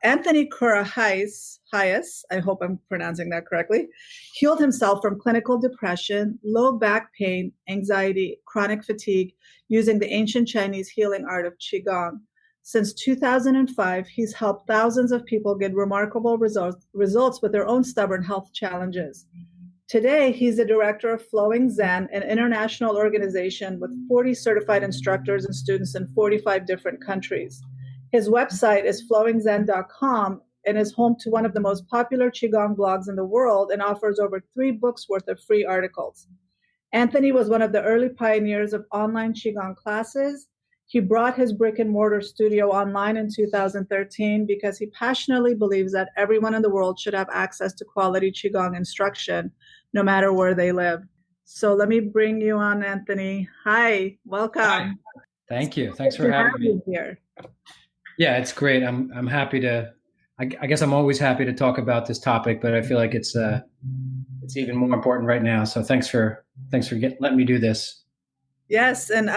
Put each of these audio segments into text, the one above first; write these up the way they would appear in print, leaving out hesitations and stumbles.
Anthony Korahais, I hope I'm pronouncing that correctly, healed himself from clinical depression, low back pain, anxiety, chronic fatigue using the ancient Chinese healing art of Qigong. Since 2005, he's helped thousands of people get remarkable results with their own stubborn health challenges. Today, he's the director of Flowing Zen, an international organization with 40 certified instructors and students in 45 different countries. His website is flowingzen.com and is home to one of the most popular Qigong blogs in the world and offers over 3 books worth of free articles. Anthony was one of the early pioneers of online Qigong classes. He brought his brick and mortar studio online in 2013 because he passionately believes that everyone in the world should have access to quality Qigong instruction, no matter where they live. So let me bring you on, Anthony. Hi, welcome. Hi. Thank you. Thanks for having me here. Yeah, it's great. I'm happy to. I guess I'm always happy to talk about this topic, but I feel like it's even more important right now. So thanks for letting me do this. Yes, and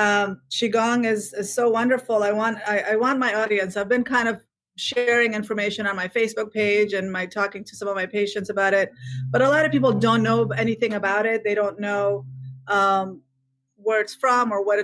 Qigong is so wonderful. I want my audience. I've been kind of sharing information on my Facebook page and talking to some of my patients about it, but a lot of people don't know anything about it. They don't know where it's from or what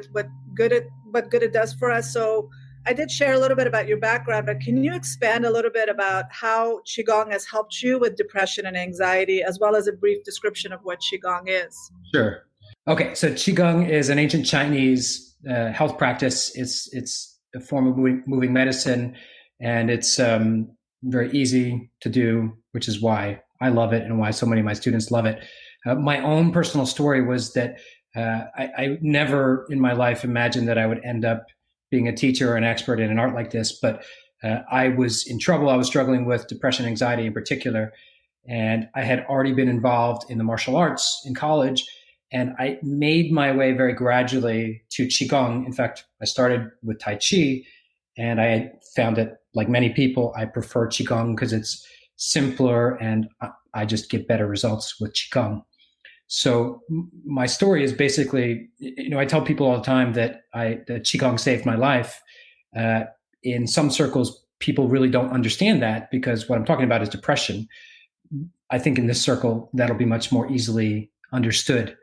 good it does for us. So I did share a little bit about your background, but can you expand a little bit about how Qigong has helped you with depression and anxiety, as well as a brief description of what Qigong is? Sure. Okay, so Qigong is an ancient Chinese health practice. It's a form of moving medicine, and it's very easy to do, which is why I love it and why so many of my students love it. My own personal story was that I never in my life imagined that I would end up being a teacher or an expert in an art like this, but I was in trouble. I was struggling with depression, anxiety in particular, and I had already been involved in the martial arts in college, and I made my way very gradually to Qigong. In fact, I started with Tai Chi, and I found that, like many people, I prefer Qigong because it's simpler and I just get better results with Qigong. So my story is basically, I tell people all the time that that Qigong saved my life. In some circles, people really don't understand that because what I'm talking about is depression. I think in this circle, that'll be much more easily understood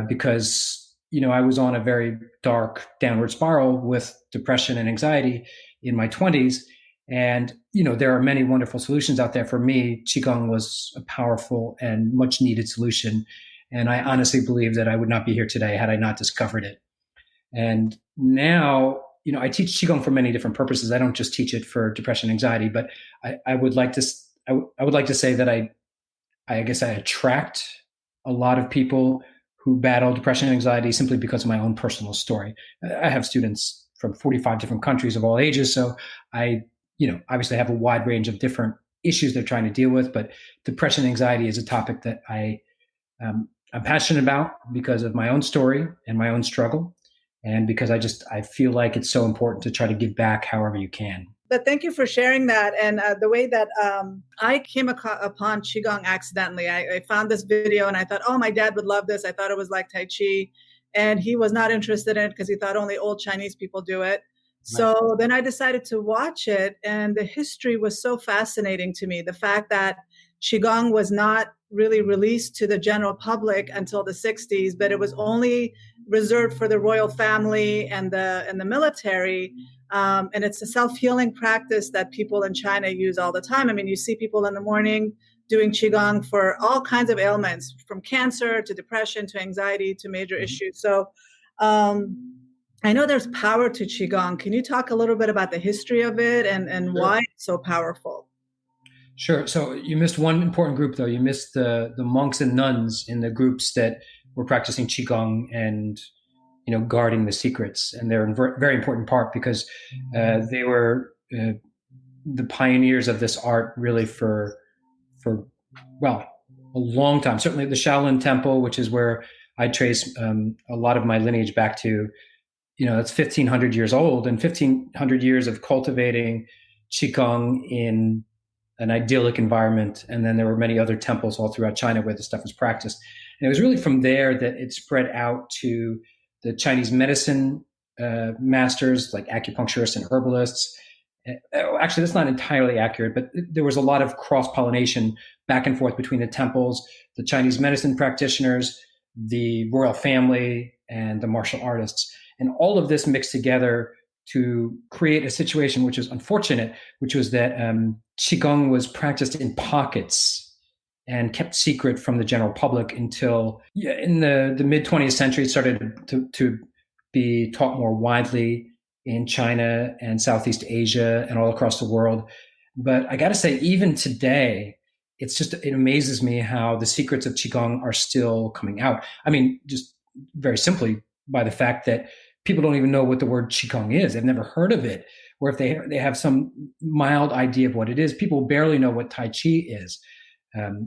because, I was on a very dark downward spiral with depression and anxiety in my 20s. And, there are many wonderful solutions out there. For me, Qigong was a powerful and much needed solution. And I honestly believe that I would not be here today had I not discovered it. And now, I teach Qigong for many different purposes. I don't just teach it for depression, anxiety, but I would like to say that I guess I attract a lot of people who battle depression and anxiety simply because of my own personal story. I have students from 45 different countries of all ages. So I obviously have a wide range of different issues they're trying to deal with, but depression and anxiety is a topic that I'm passionate about because of my own story and my own struggle. And because I feel like it's so important to try to give back however you can. But thank you for sharing that. And the way that I came upon Qigong accidentally, I found this video and I thought, oh, my dad would love this. I thought it was like Tai Chi. And he was not interested in it because he thought only old Chinese people do it. So then I decided to watch it, and the history was so fascinating to me. The fact that Qigong was not really released to the general public until the 60s, but it was only reserved for the royal family and the military. And it's a self-healing practice that people in China use all the time. I mean, you see people in the morning doing Qigong for all kinds of ailments, from cancer to depression to anxiety to major issues. So I know there's power to Qigong. Can you talk a little bit about the history of it and why it's so powerful? Sure. So you missed one important group, though. You missed the monks and nuns in the groups that were practicing Qigong and, guarding the secrets. And they're a very important part because they were the pioneers of this art really for a long time. Certainly the Shaolin Temple, which is where I trace a lot of my lineage back to, that's 1,500 years old, and 1,500 years of cultivating Qigong in an idyllic environment. And then there were many other temples all throughout China where this stuff was practiced. And it was really from there that it spread out to the Chinese medicine masters like acupuncturists and herbalists. Actually, that's not entirely accurate, but there was a lot of cross-pollination back and forth between the temples, the Chinese medicine practitioners, the royal family, and the martial artists. And all of this mixed together to create a situation which was unfortunate, which was that Qigong was practiced in pockets and kept secret from the general public until in the mid 20th century, it started to be taught more widely in China and Southeast Asia and all across the world. But I got to say, even today, it amazes me how the secrets of Qigong are still coming out. I mean, just very simply by the fact that people don't even know what the word Qigong is. They've never heard of it. Or if they have some mild idea of what it is, people barely know what Tai Chi is.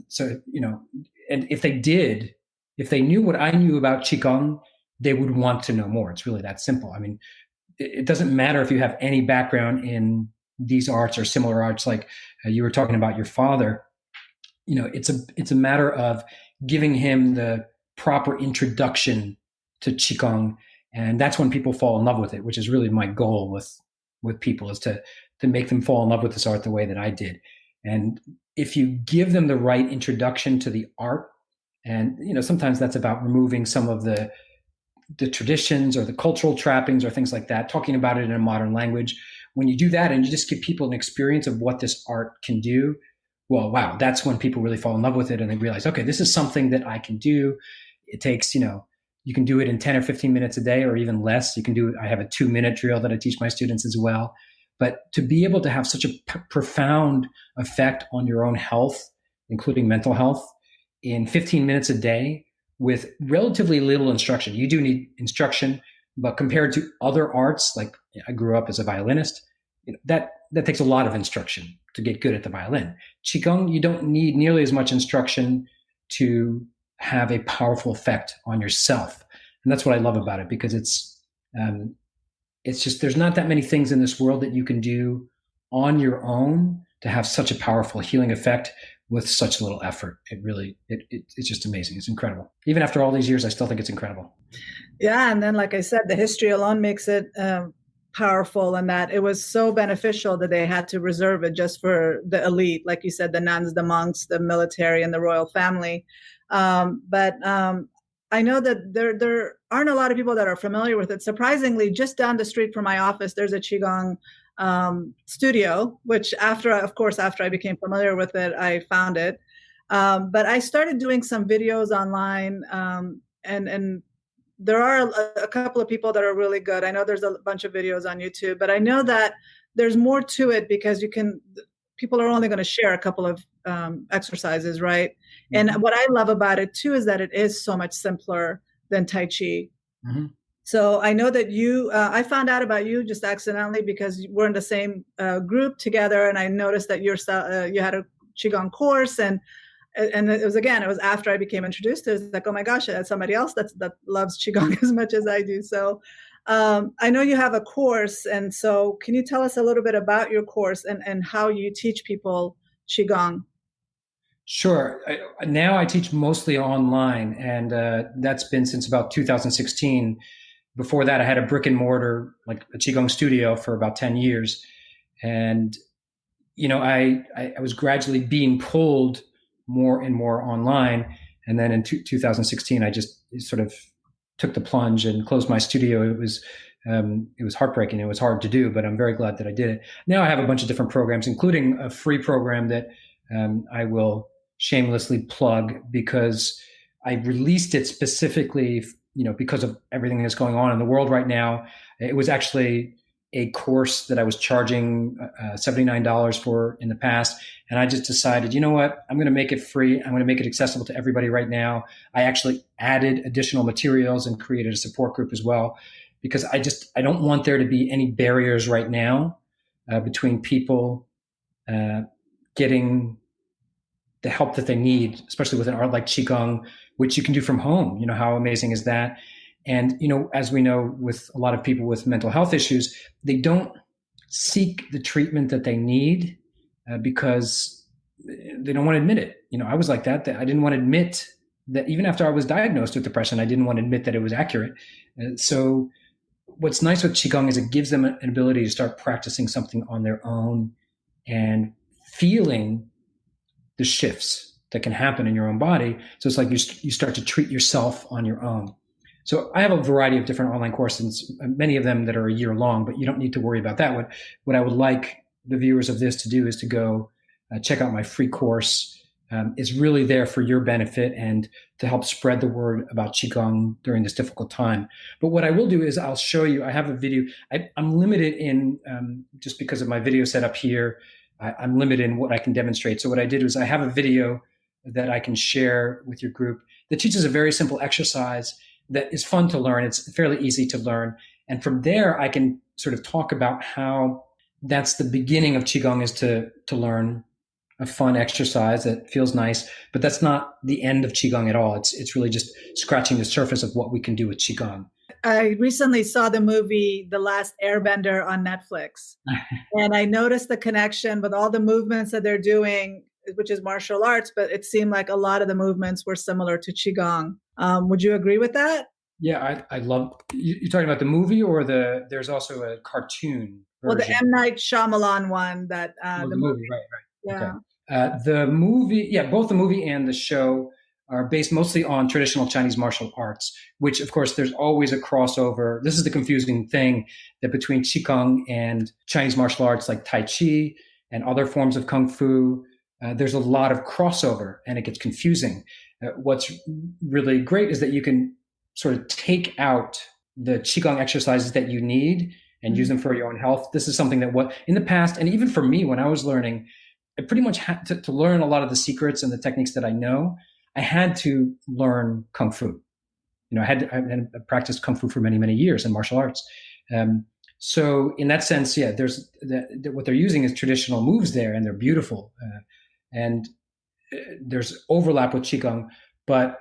So, and if they knew what I knew about Qigong, they would want to know more. It's really that simple. I mean, it doesn't matter if you have any background in these arts or similar arts, like you were talking about your father. It's a matter of giving him the proper introduction to Qigong, and that's when people fall in love with it, which is really my goal with people, is to make them fall in love with this art the way that I did. And if you give them the right introduction to the art, and sometimes that's about removing some of the traditions or the cultural trappings or things like that, talking about it in a modern language. When you do that and you just give people an experience of what this art can do, well, wow, that's when people really fall in love with it and they realize, okay, this is something that I can do. It takes, you can do it in 10 or 15 minutes a day or even less. You can do it. I have a 2-minute drill that I teach my students as well. But to be able to have such a profound effect on your own health, including mental health, in 15 minutes a day, with relatively little instruction. You do need instruction, but compared to other arts, like I grew up as a violinist, that takes a lot of instruction to get good at the violin. Qigong, you don't need nearly as much instruction to have a powerful effect on yourself. And that's what I love about it, because it's just, there's not that many things in this world that you can do on your own to have such a powerful healing effect with such little effort. It's just amazing. It's incredible. Even after all these years, I still think it's incredible. Yeah. And then, like I said, the history alone makes it powerful, and that it was so beneficial that they had to reserve it just for the elite, like you said, the nuns, the monks, the military, and the royal family. But I know that there aren't a lot of people that are familiar with it. Surprisingly, just down the street from my office, there's a Qigong studio, which after I became familiar with it, I found it. But I started doing some videos online, and there are a couple of people that are really good. I know there's a bunch of videos on YouTube, but I know that there's more to it, because people are only going to share a couple of exercises, right? Mm-hmm. And what I love about it too is that it is so much simpler than Tai Chi. Mm-hmm. So I know that I found out about you just accidentally because we're in the same group together, and I noticed that you had a Qigong course, and it was after I became introduced to it. It's like, oh my gosh, I had somebody else that loves Qigong as much as I do. So I know you have a course, and so can you tell us a little bit about your course and how you teach people Qigong? Sure. Now I teach mostly online, and that's been since about 2016. Before that, I had a brick and mortar, like a Qigong studio, for about 10 years. And, I was gradually being pulled more and more online. And then in 2016, I just sort of took the plunge and closed my studio. It was heartbreaking. It was hard to do, but I'm very glad that I did it. Now I have a bunch of different programs, including a free program that I will shamelessly plug, because I released it specifically, because of everything that's going on in the world right now. It was actually a course that I was charging $79 for in the past. And I just decided, you know what, I'm going to make it free. I'm going to make it accessible to everybody right now. I actually added additional materials and created a support group as well, because I don't want there to be any barriers right now between people getting the help that they need, especially with an art like Qigong, which you can do from home. How amazing is that? And, as we know, with a lot of people with mental health issues, they don't seek the treatment that they need because they don't want to admit it. I was like that I didn't want to admit that even after I was diagnosed with depression, I didn't want to admit that it was accurate. So what's nice with Qigong is it gives them an ability to start practicing something on their own and feeling the shifts that can happen in your own body. So it's like you start to treat yourself on your own. So I have a variety of different online courses, many of them that are a year long, but you don't need to worry about that. What I would like the viewers of this to do is to go check out my free course. It's really there for your benefit and to help spread the word about Qigong during this difficult time. But what I will do is I'll show you, I have a video. I'm limited in, just because of my video setup here, I'm limited in what I can demonstrate. So what I did was I have a video that I can share with your group that teaches a very simple exercise that is fun to learn. It's fairly easy to learn. And from there, I can sort of talk about how that's the beginning of Qigong, is to learn a fun exercise that feels nice, but that's not the end of Qigong at all. It's really just scratching the surface of what we can do with Qigong. I recently saw the movie The Last Airbender on Netflix, and I noticed the connection with all the movements that they're doing, which is martial arts, but it seemed like a lot of the movements were similar to Qigong. Would you agree with that? Yeah, I love, you're talking about the movie or there's also a cartoon version? Well, the M. Night Shyamalan one that, the movie, right. Yeah. Okay. The movie, both the movie and the show are based mostly on traditional Chinese martial arts, which of course there's always a crossover. This is the confusing thing, that between Qigong and Chinese martial arts like Tai Chi and other forms of Kung Fu, there's a lot of crossover and it gets confusing. What's really great is that you can sort of take out the Qigong exercises that you need and use them for your own health. This is something that in the past, and even for me when I was learning, I pretty much had to learn a lot of the secrets and the techniques that I know. I had to learn Kung Fu. I had practiced Kung Fu for many, many years in martial arts. So in that sense, there's what they're using is traditional moves there, and they're beautiful. And there's overlap with Qigong, but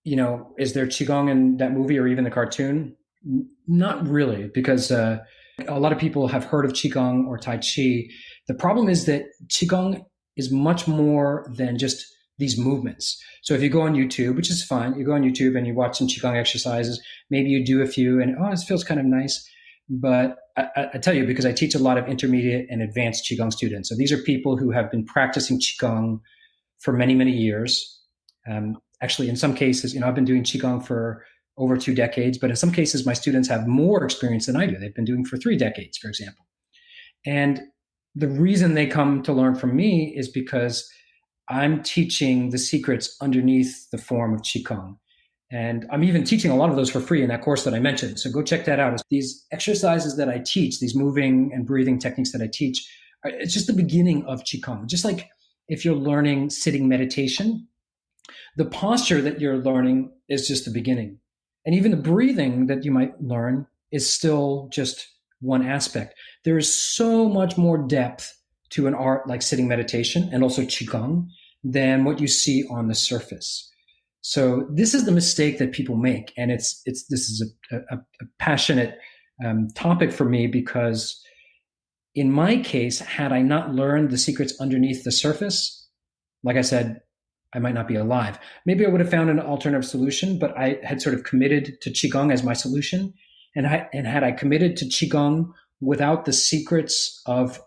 is there Qigong in that movie or even the cartoon? Not really, because a lot of people have heard of Qigong or Tai Chi. The problem is that Qigong is much more than just these movements. So if you go on YouTube, which is fine, you go on YouTube and you watch some Qigong exercises, maybe you do a few and, this feels kind of nice. But I tell you, because I teach a lot of intermediate and advanced Qigong students. So these are people who have been practicing Qigong for many, many years. Actually, in some cases, I've been doing Qigong for over 2 decades, but in some cases, my students have more experience than I do. They've been doing for 3 decades, for example. And the reason they come to learn from me is because I'm teaching the secrets underneath the form of Qigong. And I'm even teaching a lot of those for free in that course that I mentioned. So go check that out. These exercises that I teach, these moving and breathing techniques that I teach, it's just the beginning of Qigong. Just like if you're learning sitting meditation, the posture that you're learning is just the beginning. And even the breathing that you might learn is still just one aspect. There is so much more depth to an art like sitting meditation and also Qigong than what you see on the surface. So this is the mistake that people make. And this is a passionate topic for me, because in my case, had I not learned the secrets underneath the surface, like I said, I might not be alive. Maybe I would have found an alternative solution, but I had sort of committed to Qigong as my solution. And had I committed to Qigong without the secrets of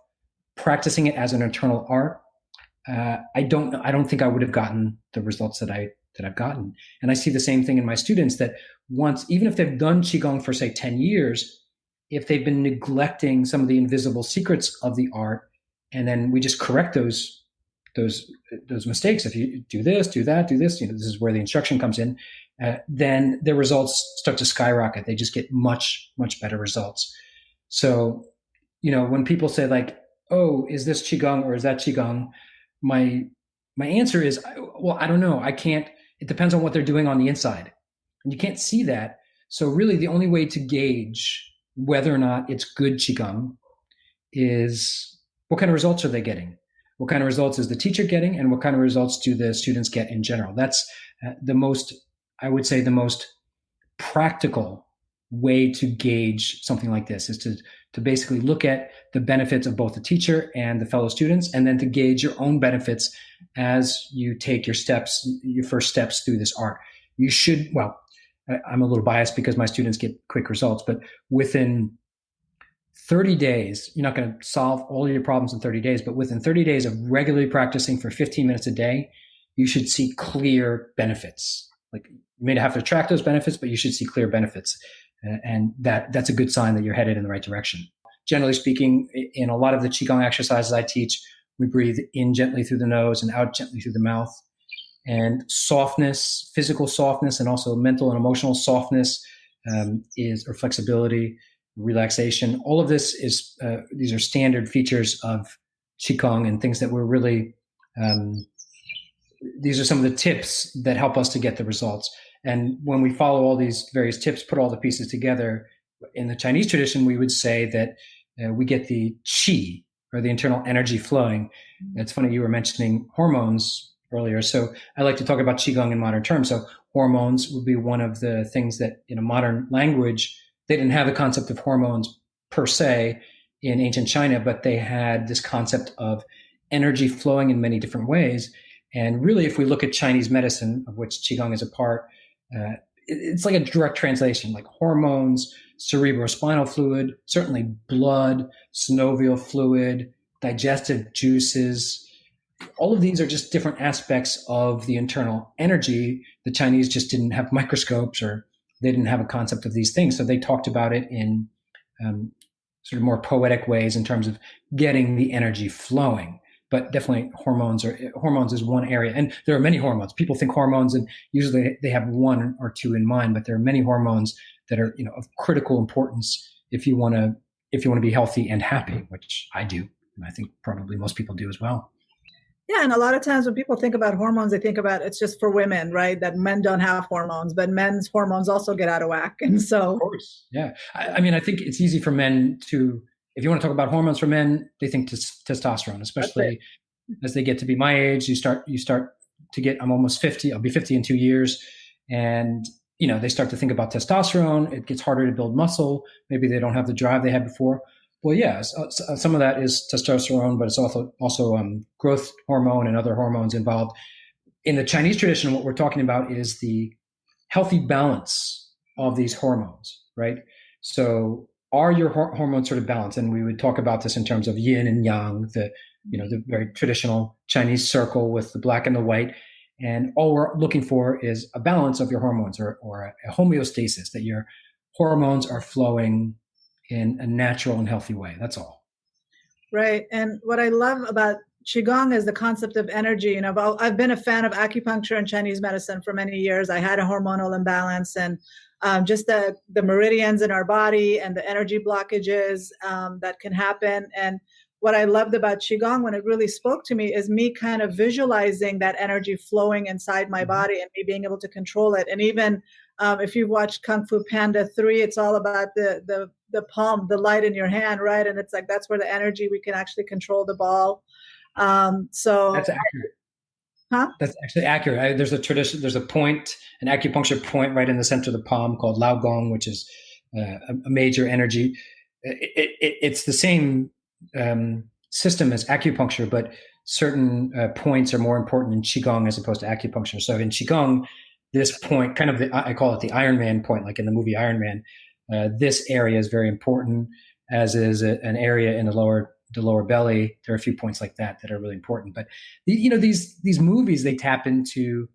practicing it as an internal art, I don't think I would have gotten the results that I've gotten. And I see the same thing in my students, that even if they've done Qigong for say 10 years, if they've been neglecting some of the invisible secrets of the art, and then we just correct those mistakes. If you do this, do that, do this, this is where the instruction comes in, then their results start to skyrocket. They just get much, much better results. So, when people say like, oh, is this Qigong or is that Qigong? My answer is, well, I don't know. I can't, it depends on what they're doing on the inside. And you can't see that. So really the only way to gauge whether or not it's good Qigong is what kind of results are they getting? What kind of results is the teacher getting, and what kind of results do the students get in general? That's the most practical way to gauge something like this, is to basically look at the benefits of both the teacher and the fellow students, and then to gauge your own benefits as you take your first steps through this art. You should, I'm a little biased because my students get quick results, but within 30 days, you're not going to solve all of your problems in 30 days, but within 30 days of regularly practicing for 15 minutes a day, you should see clear benefits. Like, you may have to track those benefits, but you should see clear benefits. And that's a good sign that you're headed in the right direction. Generally speaking, in a lot of the Qigong exercises I teach, we breathe in gently through the nose and out gently through the mouth. And softness, physical softness, and also mental and emotional softness or flexibility, relaxation. All of this is, these are standard features of Qigong and things that we're really, these are some of the tips that help us to get the results. And when we follow all these various tips, put all the pieces together, in the Chinese tradition, we would say that we get the qi, or the internal energy flowing. It's funny, you were mentioning hormones earlier. So I like to talk about Qigong in modern terms. So hormones would be one of the things that in a modern language, they didn't have the concept of hormones per se in ancient China, but they had this concept of energy flowing in many different ways. And really, if we look at Chinese medicine, of which Qigong is a part, it's like a direct translation, like hormones, cerebrospinal fluid, certainly blood, synovial fluid, digestive juices. All of these are just different aspects of the internal energy. The Chinese just didn't have microscopes, or they didn't have a concept of these things. So they talked about it in sort of more poetic ways in terms of getting the energy flowing. But definitely hormones is one area. And there are many hormones. People think hormones, and usually they have one or two in mind, but there are many hormones that are, of critical importance if you want to be healthy and happy, which I do. And I think probably most people do as well. Yeah, and a lot of times when people think about hormones, they think about it's just for women, right? That men don't have hormones, but men's hormones also get out of whack. And so, of course, yeah. I mean, I think it's easy for men to, if you want to talk about hormones for men, they think testosterone, especially as they get to be my age. You start to get, I'm almost 50. I'll be 50 in 2 years. And, they start to think about testosterone. It gets harder to build muscle. Maybe they don't have the drive they had before. Well, yeah, some of that is testosterone, but it's also growth hormone and other hormones involved. In the Chinese tradition, what we're talking about is the healthy balance of these hormones, right? So are your hormones sort of balanced? And we would talk about this in terms of yin and yang, the very traditional Chinese circle with the black and the white. And all we're looking for is a balance of your hormones, or a homeostasis, that your hormones are flowing in a natural and healthy way. That's all. Right. And what I love about Qigong is the concept of energy. I've been a fan of acupuncture and Chinese medicine for many years. I had a hormonal imbalance, and just the meridians in our body and the energy blockages that can happen. And what I loved about Qigong, when it really spoke to me, is me kind of visualizing that energy flowing inside my body and me being able to control it. And even if you've watched Kung Fu Panda 3, it's all about the palm, the light in your hand, right? And it's like, that's where the energy, we can actually control the ball. So that's accurate. Huh? That's actually accurate. There's a tradition, there's a point, an acupuncture point right in the center of the palm called Lao Gong, which is a major energy. It's the same system as acupuncture, but certain points are more important in Qigong as opposed to acupuncture. So in Qigong, this point, kind of I call it the Iron Man point, like in the movie Iron Man. This area is very important, as is an area in the lower belly. There are a few points like that are really important. But these movies, they tap into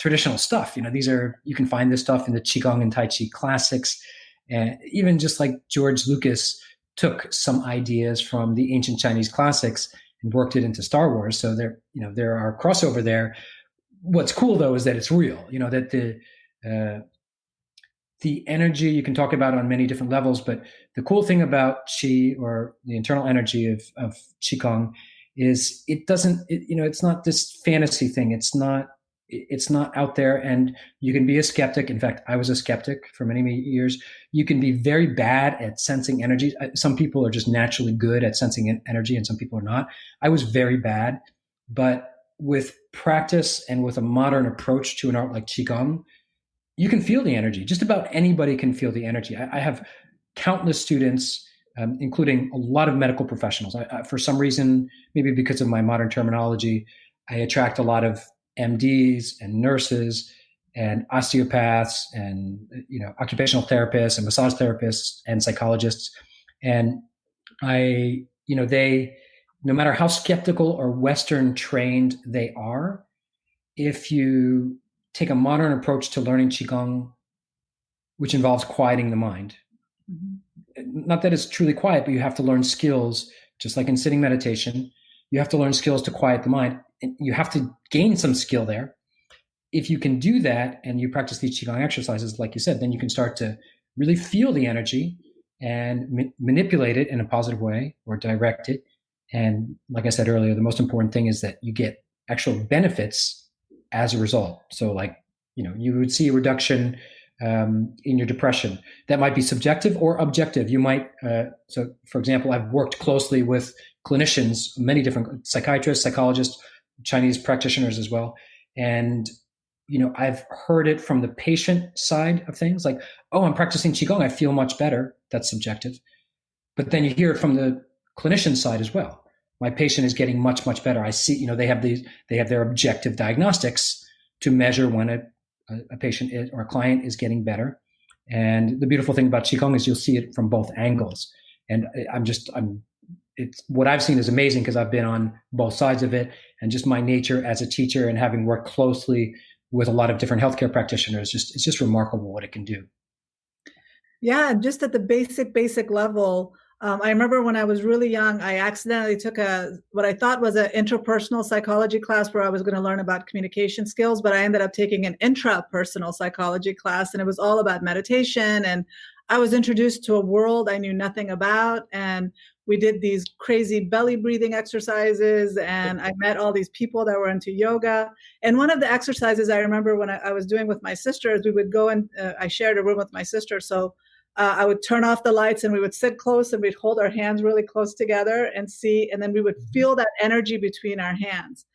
traditional stuff. You can find this stuff in the Qigong and Tai Chi classics, and even just like George Lucas took some ideas from the ancient Chinese classics and worked it into Star Wars. So there are crossover there. What's cool though is that it's real. That the energy you can talk about on many different levels, but the cool thing about Qi, or the internal energy of Qigong, is it's not this fantasy thing. It's not out there, and you can be a skeptic. In fact, I was a skeptic for many, many years. You can be very bad at sensing energy. Some people are just naturally good at sensing energy, and some people are not. I was very bad, but with practice and with a modern approach to an art like Qigong, you can feel the energy. Just about anybody can feel the energy. I have countless students, including a lot of medical professionals. For some reason, maybe because of my modern terminology, I attract a lot of MDs and nurses and osteopaths and occupational therapists and massage therapists and psychologists. And they, no matter how skeptical or Western trained they are, if you take a modern approach to learning Qigong, which involves quieting the mind, not that it's truly quiet, but you have to learn skills, just like in sitting meditation, you have to learn skills to quiet the mind. And you have to gain some skill there. If you can do that and you practice these Qigong exercises, like you said, then you can start to really feel the energy and manipulate it in a positive way or direct it. And like I said earlier, the most important thing is that you get actual benefits as a result. So you would see a reduction in your depression. That might be subjective or objective. You might, so for example, I've worked closely with clinicians, many different psychiatrists, psychologists, Chinese practitioners as well. And, I've heard it from the patient side of things, like, oh, I'm practicing Qigong, I feel much better. That's subjective. But then you hear it from the clinician side as well. My patient is getting much, much better. I see, they have their objective diagnostics to measure when a patient or a client is getting better. And the beautiful thing about Qigong is you'll see it from both angles. And it's what I've seen is amazing because I've been on both sides of it, and just my nature as a teacher and having worked closely with a lot of different healthcare practitioners, it's just remarkable what it can do. Yeah, just at the basic level. I remember when I was really young, I accidentally took what I thought was an interpersonal psychology class where I was going to learn about communication skills, but I ended up taking an intrapersonal psychology class, and it was all about meditation. And I was introduced to a world I knew nothing about. And we did these crazy belly breathing exercises, and I met all these people that were into yoga. And one of the exercises I remember when I was doing with my sister is we would go and I shared a room with my sister. So I would turn off the lights and we would sit close and we'd hold our hands really close together and then we would feel that energy between our hands.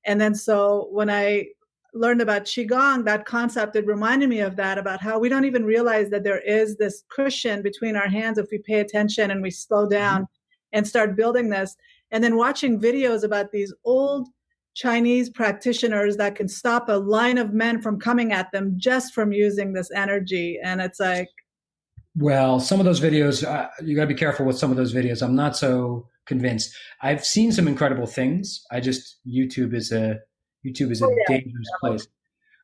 And then so when I learned about Qigong, that concept, it reminded me of that, about how we don't even realize that there is this cushion between our hands if we pay attention and we slow down and start building this. And then watching videos about these old Chinese practitioners that can stop a line of men from coming at them just from using this energy. And it's like, well, some of those videos, you got to be careful with some of those videos. I'm not so convinced. I've seen some incredible things. YouTube is a dangerous place.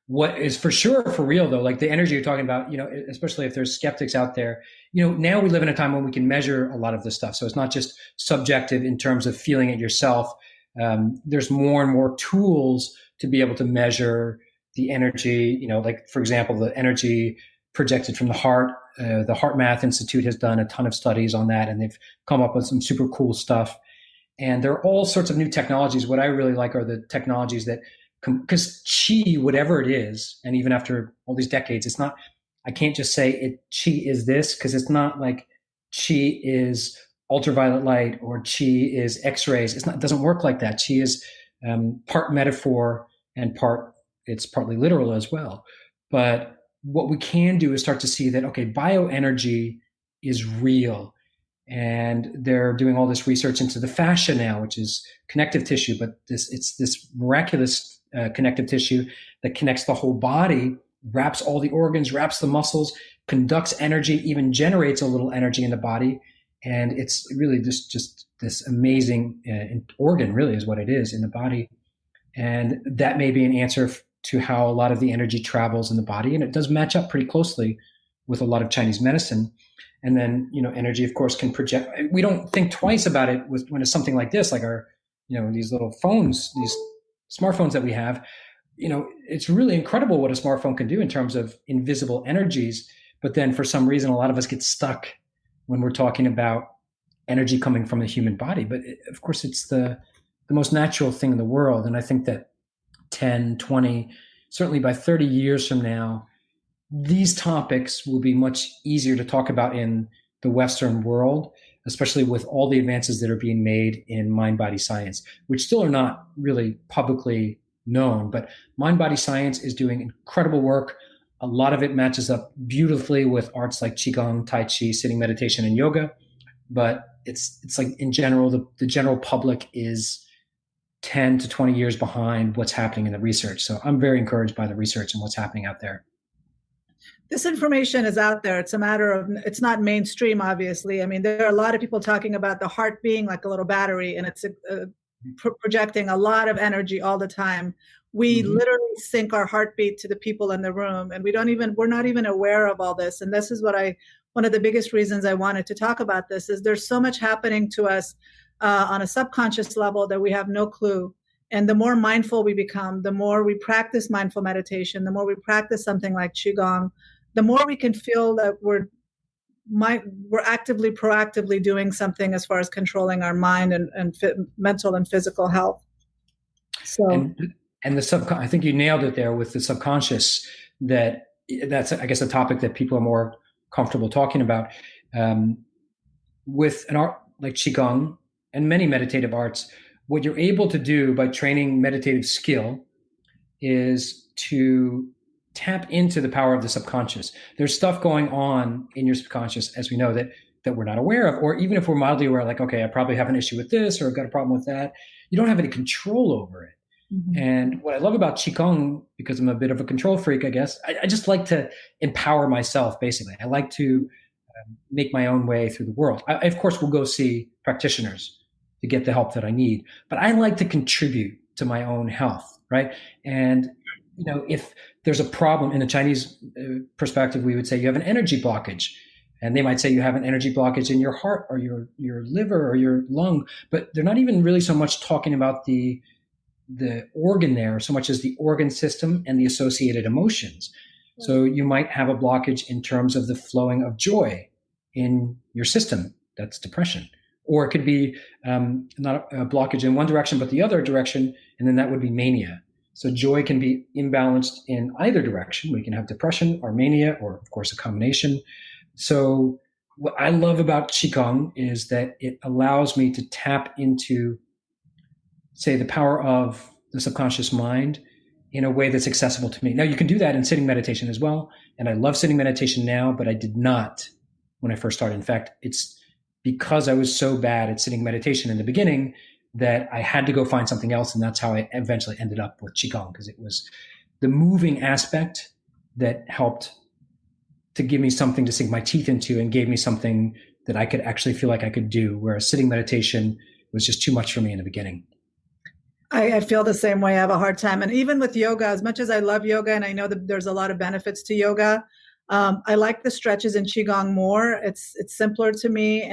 What is for sure for real though, like the energy you're talking about, especially if there's skeptics out there, now we live in a time when we can measure a lot of this stuff. So it's not just subjective in terms of feeling it yourself. There's more and more tools to be able to measure the energy, like for example, the energy projected from the heart. The Heart Math Institute has done a ton of studies on that, and they've come up with some super cool stuff. And there are all sorts of new technologies. What I really like are the technologies that, because Qi, whatever it is, and even after all these decades, it's not, I can't just say Qi is this, because it's not like Qi is ultraviolet light or Qi is X-rays. It doesn't work like that. Qi is part metaphor and it's partly literal as well. But what we can do is start to see that, okay, bioenergy is real. And they're doing all this research into the fascia now, which is connective tissue, but it's this miraculous connective tissue that connects the whole body, wraps all the organs, wraps the muscles, conducts energy, even generates a little energy in the body. And it's really just this amazing organ, really, is what it is in the body. And that may be an answer to how a lot of the energy travels in the body. And it does match up pretty closely with a lot of Chinese medicine. And then, energy, of course, can project. We don't think twice about it when it's something like this, like our, these little phones, these smartphones that we have. It's really incredible what a smartphone can do in terms of invisible energies. But then for some reason, a lot of us get stuck when we're talking about energy coming from the human body. But of course, it's the most natural thing in the world. And I think that 10, 20, certainly by 30 years from now, these topics will be much easier to talk about in the Western world, especially with all the advances that are being made in mind-body science, which still are not really publicly known. But mind-body science is doing incredible work. A lot of it matches up beautifully with arts like Qigong, Tai Chi, sitting meditation, and yoga. But it's like in general, the general public is 10 to 20 years behind what's happening in the research. So I'm very encouraged by the research and what's happening out there. This information is out there. It's a matter of, it's not mainstream, obviously. I mean, there are a lot of people talking about the heart being like a little battery, and it's projecting a lot of energy all the time. We literally sync our heartbeat to the people in the room, and we're not even aware of all this. And this is one of the biggest reasons I wanted to talk about this is there's so much happening to us on a subconscious level that we have no clue. And the more mindful we become, the more we practice mindful meditation, the more we practice something like Qigong, the more we can feel that we're actively, proactively doing something as far as controlling our mind and mental and physical health. So, and the I think you nailed it there with the subconscious. That's I guess a topic that people are more comfortable talking about. With an art like Qigong and many meditative arts, what you're able to do by training meditative skill is to tap into the power of the subconscious. There's stuff going on in your subconscious, as we know, that we're not aware of, or even if we're mildly aware, like, okay, I probably have an issue with this, or I've got a problem with that. You don't have any control over it. And what I love about Qigong, because I'm a bit of a control freak, I guess, I just like to empower myself, basically. I like to make my own way through the world. I, of course, will go see practitioners to get the help that I need, but I like to contribute to my own health, right? And if there's a problem in the Chinese perspective, we would say you have an energy blockage, and they might say you have an energy blockage in your heart or your liver or your lung, but they're not even really so much talking about the organ there so much as the organ system and the associated emotions. So you might have a blockage in terms of the flowing of joy in your system. That's depression. Or it could be not a blockage in one direction, but the other direction, and then that would be mania. So joy can be imbalanced in either direction. We can have depression or mania, or of course a combination. So what I love about Qigong is that it allows me to tap into, say, the power of the subconscious mind in a way that's accessible to me. Now, you can do that in sitting meditation as well. And I love sitting meditation now, but I did not when I first started. In fact, it's because I was so bad at sitting meditation in the beginning that I had to go find something else. And that's how I eventually ended up with Qigong, because it was the moving aspect that helped to give me something to sink my teeth into and gave me something that I could actually feel like I could do, whereas sitting meditation was just too much for me in the beginning. I feel the same way. I have a hard time. And even with yoga, as much as I love yoga, and I know that there's a lot of benefits to yoga, I like the stretches in Qigong more. It's simpler to me.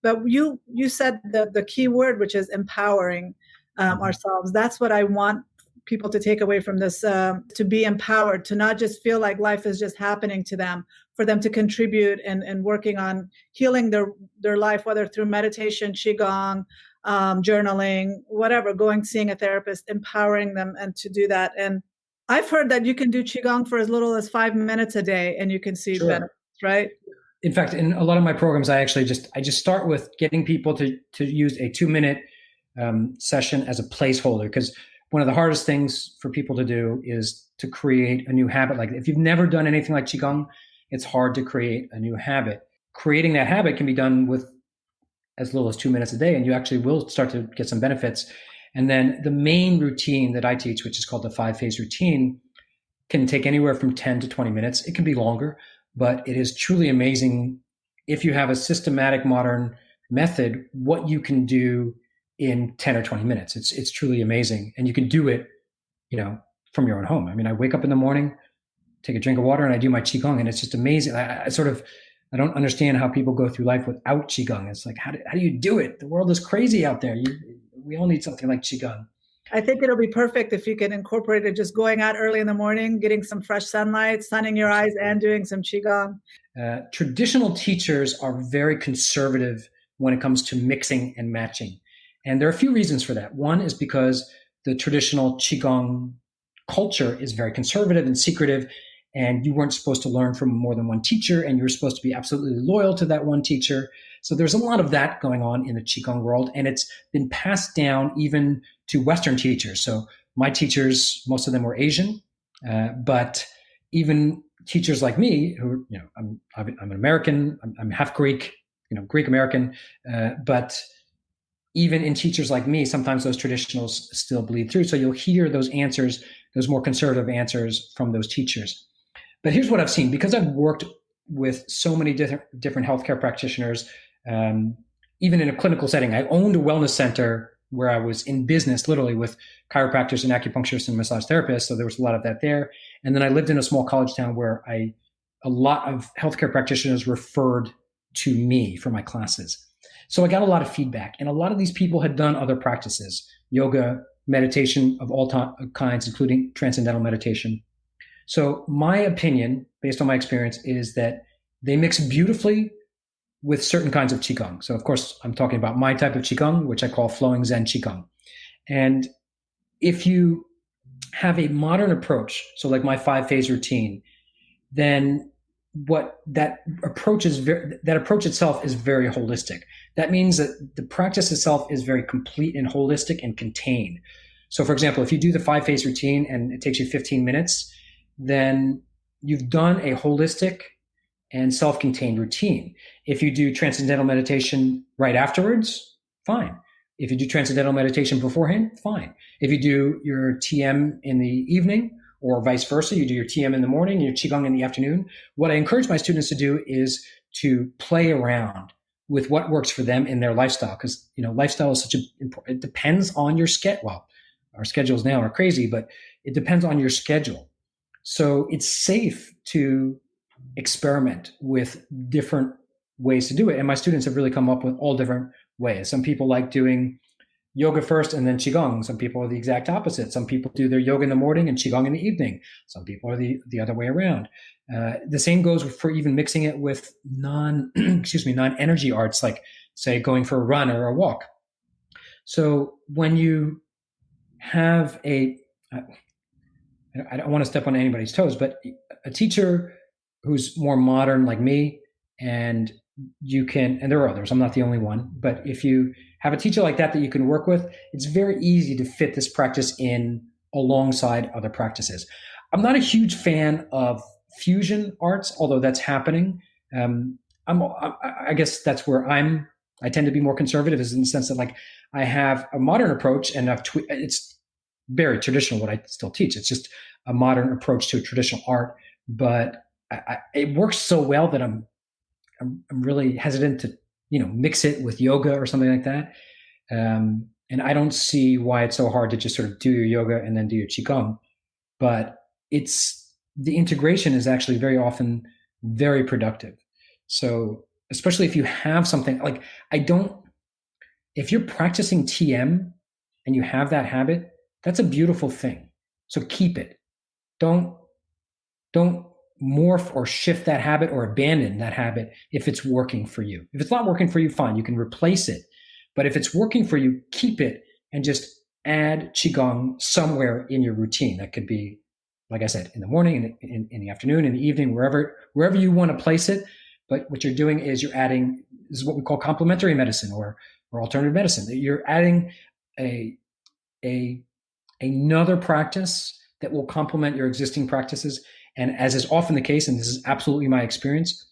But you said the key word, which is empowering ourselves. That's what I want people to take away from this, to be empowered, to not just feel like life is just happening to them, for them to contribute and working on healing their life, whether through meditation, Qigong, journaling, whatever, seeing a therapist, empowering them and to do that. And I've heard that you can do Qigong for as little as 5 minutes a day and you can see benefits, right? In fact, in a lot of my programs, I just start with getting people to use a 2-minute session as a placeholder, because one of the hardest things for people to do is to create a new habit. Like if you've never done anything like Qigong, it's hard to create a new habit. Creating that habit can be done with as little as 2 minutes a day, and you actually will start to get some benefits. And then the main routine that I teach, which is called the 5-phase routine, can take anywhere from 10 to 20 minutes. It can be longer, but it is truly amazing if you have a systematic modern method, what you can do in 10 or 20 minutes. It's truly amazing. And you can do it, from your own home. I mean, I wake up in the morning, take a drink of water, and I do my Qigong, and it's just amazing. I don't understand how people go through life without Qigong. It's like, how do you do it? The world is crazy out there. We all need something like Qigong. I think it'll be perfect if you can incorporate it, just going out early in the morning, getting some fresh sunlight, sunning your eyes, and doing some Qigong. Traditional teachers are very conservative when it comes to mixing and matching. And there are a few reasons for that. One is because the traditional Qigong culture is very conservative and secretive, and you weren't supposed to learn from more than one teacher, and you were supposed to be absolutely loyal to that one teacher. So there's a lot of that going on in the Qigong world, and it's been passed down even to Western teachers. So my teachers, most of them were Asian, but even teachers like me, who, I'm an American, I'm half Greek, Greek American, but even in teachers like me, sometimes those traditionals still bleed through. So you'll hear those answers, those more conservative answers from those teachers. But here's what I've seen, because I've worked with so many different healthcare practitioners, even in a clinical setting. I owned a wellness center where I was in business, literally, with chiropractors and acupuncturists and massage therapists. So there was a lot of that there. And then I lived in a small college town where a lot of healthcare practitioners referred to me for my classes. So I got a lot of feedback, and a lot of these people had done other practices, yoga, meditation of all kinds, including transcendental meditation. So my opinion, based on my experience, is that they mix beautifully with certain kinds of Qigong. So of course, I'm talking about my type of Qigong, which I call flowing Zen Qigong. And if you have a modern approach, so like my 5-phase routine, then what that approach itself is very holistic. That means that the practice itself is very complete and holistic and contained. So for example, if you do the 5-phase routine and it takes you 15 minutes, then you've done a holistic and self-contained routine. If you do transcendental meditation right afterwards, fine. If you do transcendental meditation beforehand, fine. If you do your TM in the evening, or vice versa, you do your TM in the morning, your Qigong in the afternoon. What I encourage my students to do is to play around with what works for them in their lifestyle, because lifestyle is such it depends on your schedule. Well, our schedules now are crazy, but it depends on your schedule. So it's safe to experiment with different ways to do it. And my students have really come up with all different ways. Some people like doing yoga first and then Qigong. Some people are the exact opposite. Some people do their yoga in the morning and Qigong in the evening. Some people are the other way around. The same goes for even mixing it with non-energy arts, like say going for a run or a walk. So when you have I don't want to step on anybody's toes, but a teacher who's more modern like me, and there are others, I'm not the only one, but if you have a teacher like that you can work with, it's very easy to fit this practice in alongside other practices. I'm not a huge fan of fusion arts, although that's happening. I guess that's where I tend to be more conservative, is in the sense that like I have a modern approach and it's very traditional what I still teach. It's just a modern approach to a traditional art, but it works so well that I'm really hesitant to mix it with yoga or something like that. And I don't see why it's so hard to just sort of do your yoga and then do your Qigong. But the integration is actually very often very productive. So especially if you have something like if you're practicing TM and you have that habit, that's a beautiful thing. So keep it. Don't morph or shift that habit or abandon that habit if it's working for you. If it's not working for you, fine, you can replace it. But if it's working for you, keep it and just add Qigong somewhere in your routine. That could be, like I said, in the morning, in the afternoon, in the evening, wherever you want to place it. But what you're doing is you're adding, this is what we call complementary medicine or alternative medicine. You're adding another practice that will complement your existing practices. And as is often the case, and this is absolutely my experience,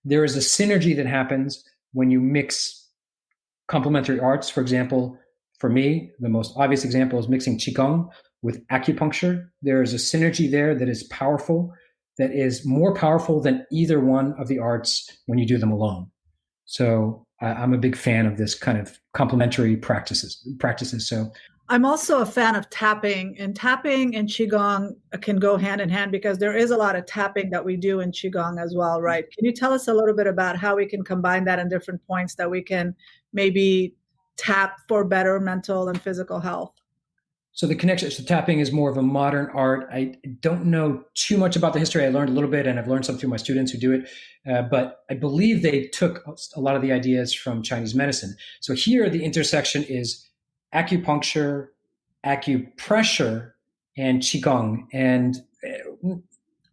there is a synergy that happens when you mix complementary arts. For example, for me, the most obvious example is mixing Qigong with acupuncture. There is a synergy there that is powerful, that is more powerful than either one of the arts when you do them alone. So I'm a big fan of this kind of complementary practices. So I'm also a fan of tapping, and tapping and Qigong can go hand in hand because there is a lot of tapping that we do in Qigong as well, right? Can you tell us a little bit about how we can combine that in different points that we can maybe tap for better mental and physical health? So the connection to tapping is more of a modern art. I don't know too much about the history. I learned a little bit, and I've learned some through my students who do it. But I believe they took a lot of the ideas from Chinese medicine. So here the intersection is acupuncture, acupressure, and Qigong, and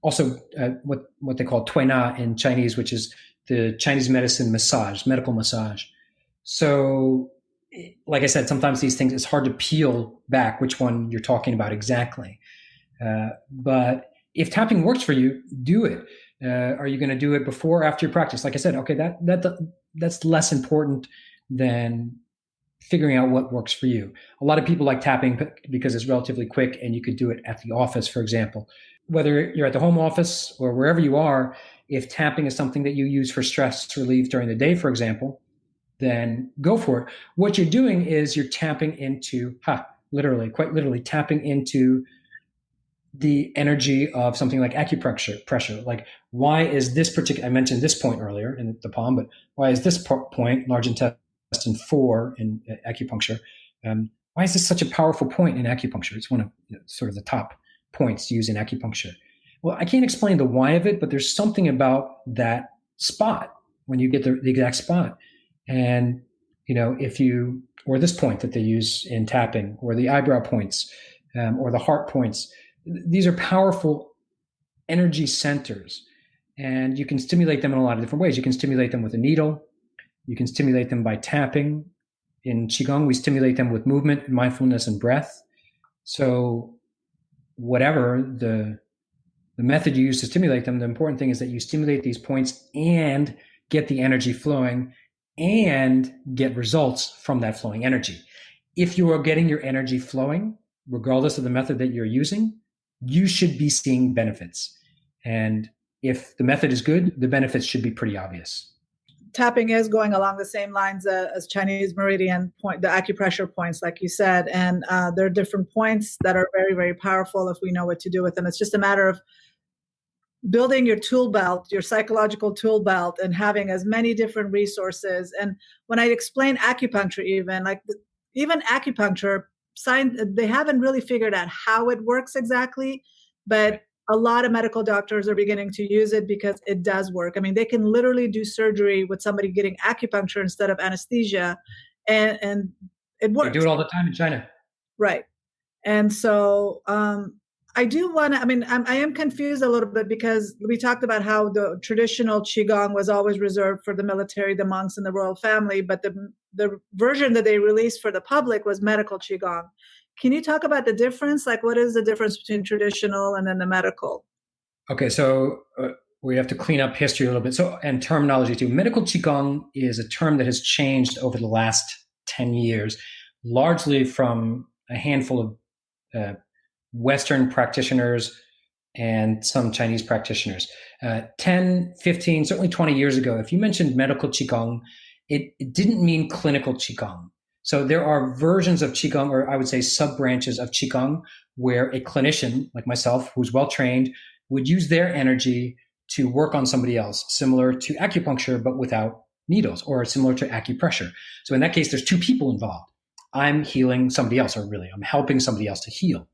also what they call tuina in Chinese, which is the Chinese medicine massage, medical massage. So like I said, sometimes these things, it's hard to peel back which one you're talking about exactly. But if tapping works for you, do it. Are you going to do it before or after your practice? Like I said, okay, that's less important than figuring out what works for you. A lot of people like tapping because it's relatively quick and you could do it at the office, for example. Whether you're at the home office or wherever you are, if tapping is something that you use for stress relief during the day, for example, then go for it. What you're doing is you're tapping into, literally, quite literally tapping into the energy of something like pressure. Like, why is this particular, I mentioned this point earlier in the palm, but why is this point, large intestine 4 in acupuncture, why is this such a powerful point in acupuncture? It's one of sort of the top points used in acupuncture. Well, I can't explain the why of it, but there's something about that spot when you get the exact spot. And, or this point that they use in tapping, or the eyebrow points, or the heart points. These are powerful energy centers, and you can stimulate them in a lot of different ways. You can stimulate them with a needle. You can stimulate them by tapping. In Qigong, we stimulate them with movement, mindfulness, and breath. So whatever the method you use to stimulate them, the important thing is that you stimulate these points and get the energy flowing and get results from that flowing energy. If you are getting your energy flowing, regardless of the method that you're using, you should be seeing benefits. And if the method is good, the benefits should be pretty obvious. Tapping is going along the same lines as Chinese meridian point, the acupressure points, like you said. And there are different points that are very, very powerful if we know what to do with them. It's just a matter of building your tool belt, your psychological tool belt, and having as many different resources. And when I explain acupuncture, even acupuncture, they haven't really figured out how it works exactly, but a lot of medical doctors are beginning to use it because it does work. I mean, they can literally do surgery with somebody getting acupuncture instead of anesthesia, and it works. They do it all the time in China. Right. And so I do want to, I am confused a little bit because we talked about how the traditional Qigong was always reserved for the military, the monks, and the royal family, but the version that they released for the public was medical Qigong. Can you talk about the difference? Like, what is the difference between traditional and then the medical? Okay, so we have to clean up history a little bit. So, and terminology too. Medical Qigong is a term that has changed over the last 10 years, largely from a handful of Western practitioners and some Chinese practitioners. 10, 15, certainly 20 years ago, if you mentioned medical Qigong, it didn't mean clinical Qigong. So there are versions of Qigong, or I would say sub-branches of Qigong, where a clinician like myself, who's well-trained, would use their energy to work on somebody else, similar to acupuncture, but without needles, or similar to acupressure. So in that case, there's two people involved. I'm healing somebody else, or really, I'm helping somebody else to heal.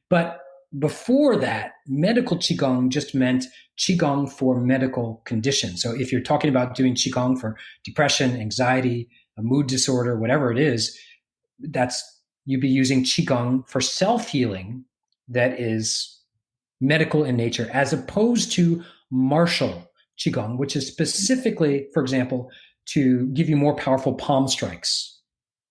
But before that, medical Qigong just meant Qigong for medical conditions. So if you're talking about doing Qigong for depression, anxiety, a mood disorder, whatever it is, you'd be using Qigong for self-healing that is medical in nature, as opposed to martial Qigong, which is specifically, for example, to give you more powerful palm strikes,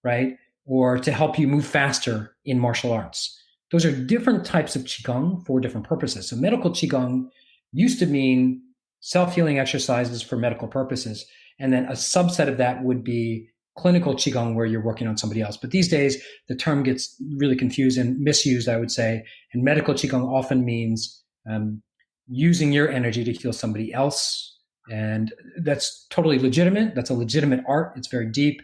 right? Or to help you move faster in martial arts. Those are different types of Qigong for different purposes. So medical Qigong used to mean self-healing exercises for medical purposes. And then a subset of that would be clinical Qigong, where you're working on somebody else. But these days, the term gets really confused and misused, I would say. And medical Qigong often means using your energy to heal somebody else. And that's totally legitimate. That's a legitimate art. It's very deep.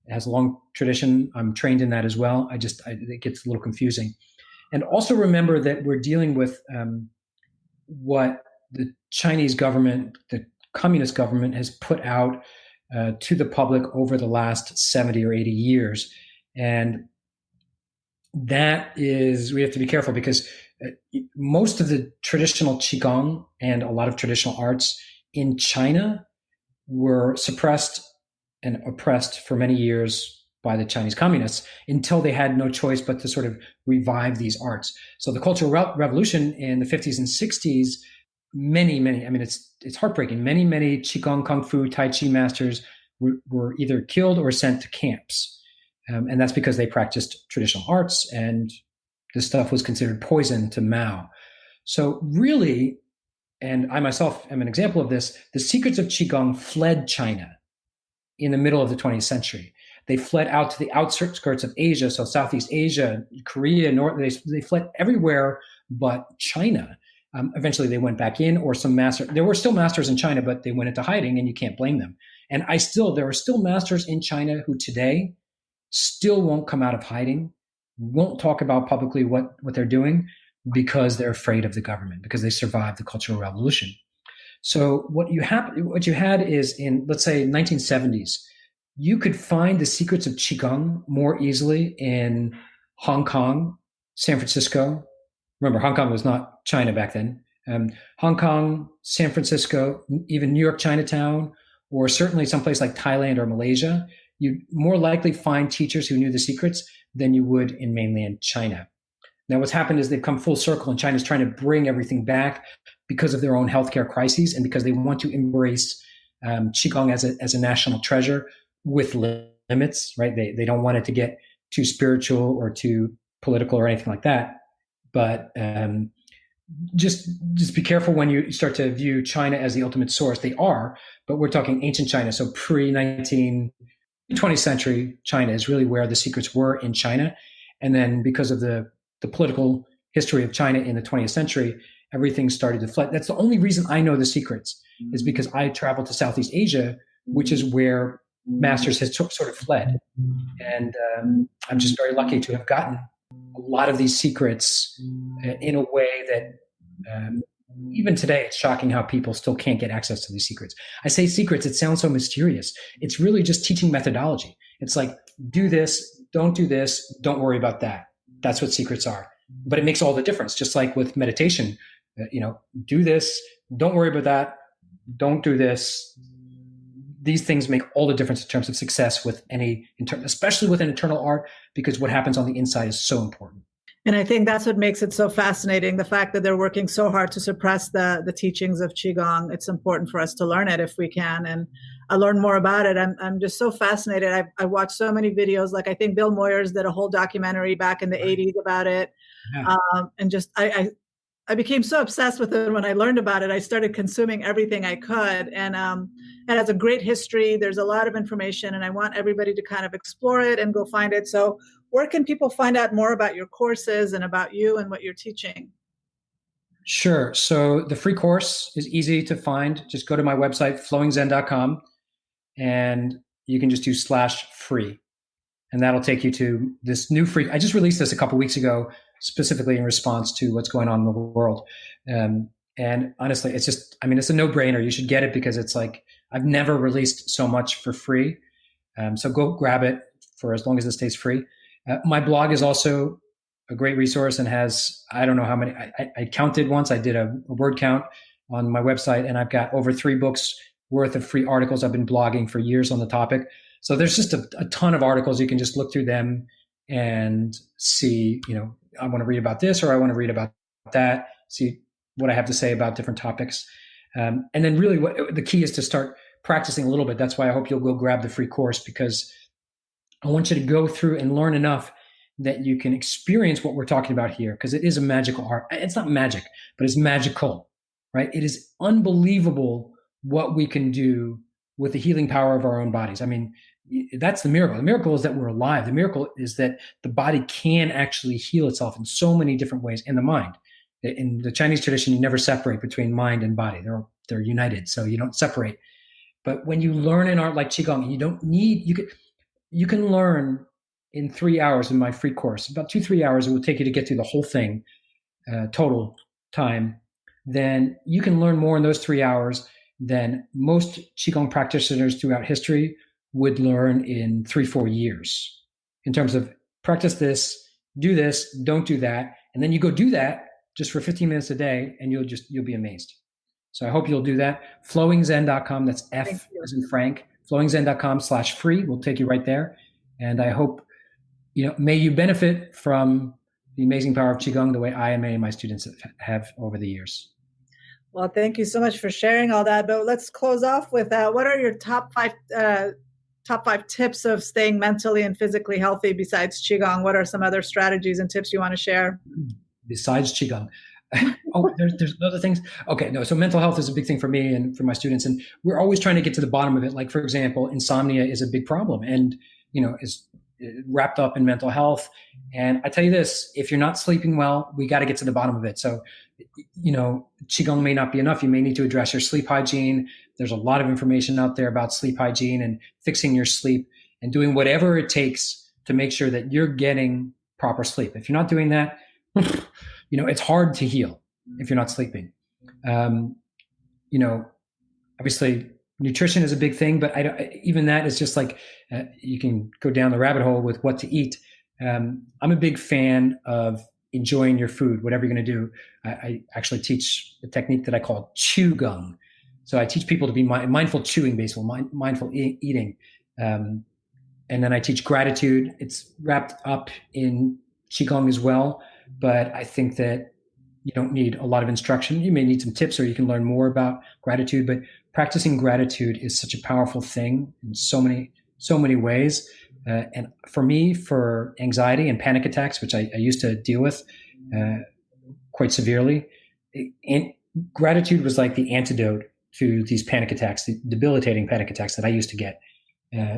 It has a long tradition. I'm trained in that as well. It gets a little confusing. And also remember that we're dealing with what the Chinese government, the communist government, has put out to the public over the last 70 or 80 years. And that is, we have to be careful, because most of the traditional Qigong and a lot of traditional arts in China were suppressed and oppressed for many years by the Chinese communists, until they had no choice but to sort of revive these arts. So the Cultural Revolution in the 50s and 60s, many, it's heartbreaking. Many Qigong, Kung Fu, Tai Chi masters were either killed or sent to camps. And that's because they practiced traditional arts, and this stuff was considered poison to Mao. So really, and I myself am an example of this, the secrets of Qigong fled China in the middle of the 20th century. They fled out to the outskirts of Asia, so Southeast Asia, Korea, North. They fled everywhere but China. Eventually, they went back in, or some master. There were still masters in China, but they went into hiding, and you can't blame them. And there are still masters in China who today still won't come out of hiding, won't talk about publicly what they're doing because they're afraid of the government, because they survived the Cultural Revolution. So what you had is in, let's say, 1970s, you could find the secrets of Qigong more easily in Hong Kong, San Francisco. Remember, Hong Kong was not China back then. Hong Kong, San Francisco, even New York, Chinatown, or certainly someplace like Thailand or Malaysia. You more likely find teachers who knew the secrets than you would in mainland China. Now, what's happened is they've come full circle, and China's trying to bring everything back because of their own healthcare crises and because they want to embrace Qigong as a national treasure with limits, right? They don't want it to get too spiritual or too political or anything like that. But just be careful when you start to view China as the ultimate source. They are, but we're talking ancient China, so pre-20th century China is really where the secrets were in China. And then because of the political history of China in the 20th century, everything started to flood. That's the only reason I know the secrets, is because I traveled to Southeast Asia, which is where masters has sort of fled. And I'm just very lucky to have gotten a lot of these secrets in a way that even today, it's shocking how people still can't get access to these secrets. I say secrets, it sounds so mysterious. It's really just teaching methodology. It's like, do this, don't worry about that. That's what secrets are. But it makes all the difference. Just like with meditation, do this, don't worry about that, don't do this. These things make all the difference in terms of success with especially with an internal art, because what happens on the inside is so important. And I think that's what makes it so fascinating, the fact that they're working so hard to suppress the teachings of Qigong. It's important for us to learn it if we can, and I learn more about it. I'm just so fascinated. I watched so many videos. Like, I think Bill Moyers did a whole documentary back in the 80s about it. Yeah. And just I became so obsessed with it when I learned about it. I started consuming everything I could, and it has a great history. There's a lot of information, and I want everybody to kind of explore it and go find it. So where can people find out more about your courses and about you and what you're teaching? Sure. So the free course is easy to find. Just go to my website, flowingzen.com, and you can just do /free. And that'll take you to this new free. I just released this a couple weeks ago, specifically in response to what's going on in the world. And honestly, it's just, it's a no-brainer. You should get it, because it's like, I've never released so much for free. So go grab it for as long as it stays free. My blog is also a great resource and has, I don't know how many, I counted once. I did a word count on my website, and I've got over 3 books worth of free articles. I've been blogging for years on the topic. So there's just a ton of articles. You can just look through them and see, I want to read about this, or I want to read about that, see what I have to say about different topics. And then really the key is to start practicing a little bit. That's why I hope you'll go grab the free course, because I want you to go through and learn enough that you can experience what we're talking about here, because it is a magical art. It's not magic, but it's magical, right? It is unbelievable what we can do with the healing power of our own bodies. That's the miracle. The miracle is that we're alive. The miracle is that the body can actually heal itself in so many different ways, in the mind. In the Chinese tradition, you never separate between mind and body. They're united, so you don't separate. But when you learn an art like Qigong, you can learn in 3 hours in my free course, about 2-3 hours it will take you to get through the whole thing, total time. Then you can learn more in those 3 hours than most Qigong practitioners throughout history would learn in 3-4 years, in terms of practice this, do this, don't do that. And then you go do that just for 15 minutes a day, and you'll be amazed. So I hope you'll do that. Flowingzen.com, that's F as in Frank, flowingzen.com/free will take you right there. And I hope, may you benefit from the amazing power of Qigong the way I and many of my students have over the years. Well, thank you so much for sharing all that. But let's close off with what are your top five tips of staying mentally and physically healthy besides Qigong? What are some other strategies and tips you want to share? Besides Qigong. There's other things. Okay, no. So mental health is a big thing for me and for my students, and we're always trying to get to the bottom of it. Like, for example, insomnia is a big problem, and is wrapped up in mental health. And I tell you this, if you're not sleeping well, we got to get to the bottom of it. So, Qigong may not be enough. You may need to address your sleep hygiene. There's a lot of information out there about sleep hygiene and fixing your sleep and doing whatever it takes to make sure that you're getting proper sleep. If you're not doing that, it's hard to heal if you're not sleeping. Obviously nutrition is a big thing, but even that is just like, you can go down the rabbit hole with what to eat. I'm a big fan of enjoying your food, whatever you're going to do. I actually teach a technique that I call QiGong. So I teach people to be mindful chewing, basically mindful eating. And then I teach gratitude. It's wrapped up in Qigong as well, but I think that you don't need a lot of instruction. You may need some tips, or you can learn more about gratitude, but practicing gratitude is such a powerful thing in so many ways. And for me, for anxiety and panic attacks, which I used to deal with quite severely, and gratitude was like the antidote to these panic attacks, the debilitating panic attacks that I used to get.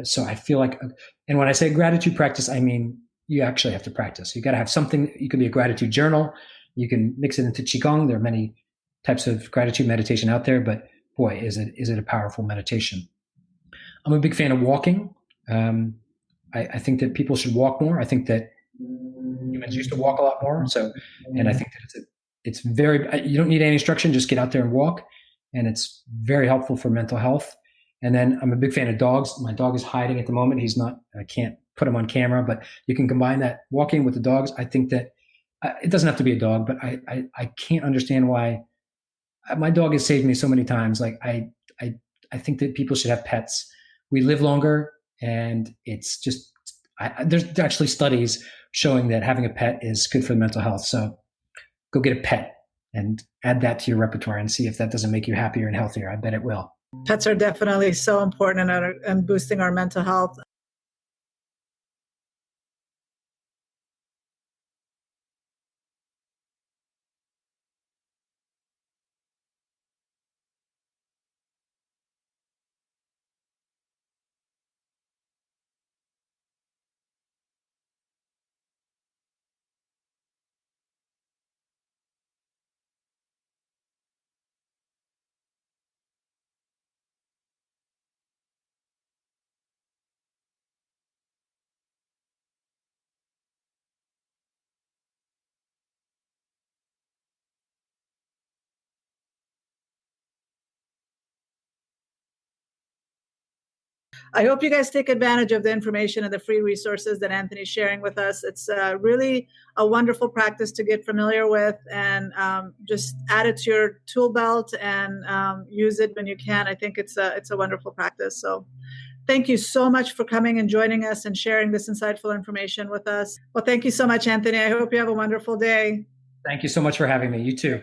So I feel like, and when I say gratitude practice, I mean, you actually have to practice. You got to have something. You could be a gratitude journal. You can mix it into Qigong. There are many types of gratitude meditation out there, but boy, is it a powerful meditation. I'm a big fan of walking. I think that people should walk more. I think that humans used to walk a lot more. So, and I think that it's very, you don't need any instruction, just get out there and walk. And it's very helpful for mental health. And then I'm a big fan of dogs. My dog is hiding at the moment. I can't put him on camera, but you can combine that walking with the dogs. I think that it doesn't have to be a dog, but I can't understand why my dog has saved me so many times. Like I think that people should have pets. We live longer, and it's just, there's actually studies showing that having a pet is good for the mental health. So go get a pet and add that to your repertoire and see if that doesn't make you happier and healthier. I bet it will. Pets are definitely so important in boosting our mental health. I hope you guys take advantage of the information and the free resources that Anthony's sharing with us. It's really a wonderful practice to get familiar with, and just add it to your tool belt and use it when you can. I think it's a wonderful practice. So thank you so much for coming and joining us and sharing this insightful information with us. Well, thank you so much, Anthony. I hope you have a wonderful day. Thank you so much for having me. You too.